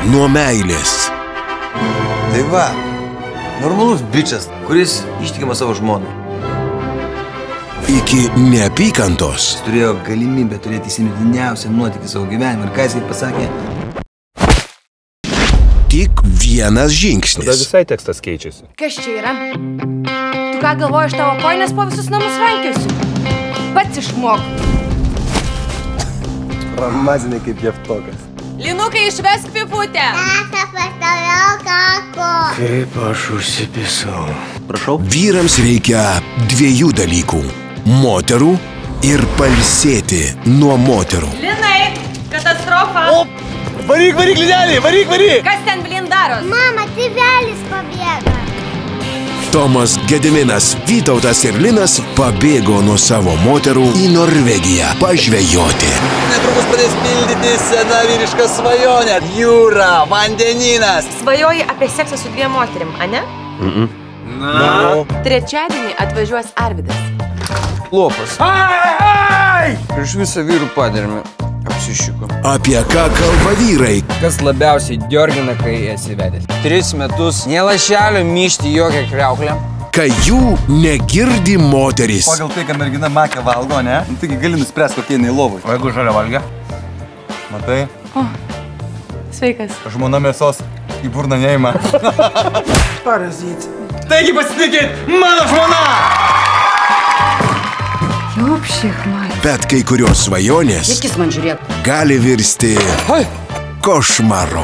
nuo meilės. Tai va, normalus bičas, kuris ištikima savo žmoną. Iki neapykantos. Jis turėjo galimybę turėti įsimintiniausią nuotykį savo gyvenimą. Ir ką jisai pasakė? Tik vienas žingsnis. Tada visai tekstas keičiasi. Kas čia yra? Tu ką galvoji, aš tavo kojines po visus namus rankiosiu? Pats išmok. Ramazinė kaip jeftokas. Linukai, išvesk piputę. Tata, pastoriau kako. Kaip aš užsipisau. Prašau? Vyrams reikia dviejų dalykų. Moterų ir pailsėti nuo moterų. Linai, katastrofa. Varyk, linelį, varyk! Kas ten blin daros? Mama, tėvelis pabėga. Tomas, Gediminas, Vytautas ir Linas pabėgo nuo savo moterų į Norvegiją pažvejoti. Netrukus pradės pildyti sena vyriška svajonė. Jūra, vandenynas. Svajoji apie seksą su dviem moterim, ane? Na. Trečiadienį atvažiuos Arvidas. Lopas. Ai! Prieš visą vyrų padarėme. Apsišiko. Apie ką kalba vyrai? Kas labiausiai diorgina, kai esi vedęs? 3 metus, nė lašelio myšti jokią kriauklę. Kai jų negirdi moteris. Pagal tai, ką mergina makę valgo, ne? Taigi gali nuspręsti, kokie jinai lovai. O jeigu žalia valgia? Matai? Sveikas. Žmona mėsos į burną neima. Parazit. Taigi pasitikėt, mano žmona! Bet kai kurios svajonės gali virsti košmaru.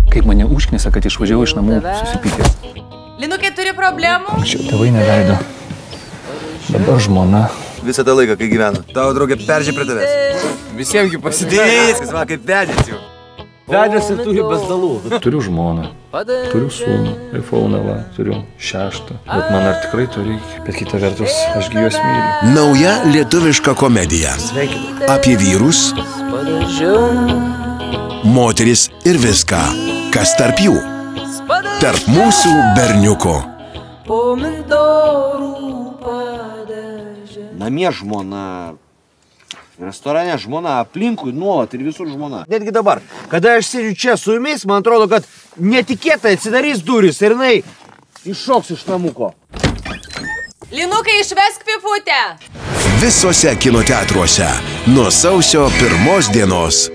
Kaip mane užknisa, kad išvažiavau iš namų susipykęs. Linukai, turi problemų? Anksčiau tėvai neleido. Dabar žmona. Visą tą laiką, kai gyveno. Tavo draugė peržė prie tavęs. Visiemgi pasidėjęs. Jis man kaip vedęs jau. Vedęs ir turi bezdalų. Turiu žmoną, turiu sūnų, iPhone, turiu 6. Bet man ar tikrai to reikia? Bet kita vertus, ašgi juos myliu. Nauja lietuviška komedija. Apie vyrus, moteris ir viską, kas tarp jų. Tarp mūsų berniuko. Namie žmona, restorane žmona, aplinkui nuolat ir visur žmona. Netgi dabar, kada aš sėdžiu čia su jumis, man atrodo, kad netikėtai atsidarys duris ir jinai iššoks iš namuko. Linukai, išvesk piputę. Visuose kinoteatruose nuo sausio 1 dienos.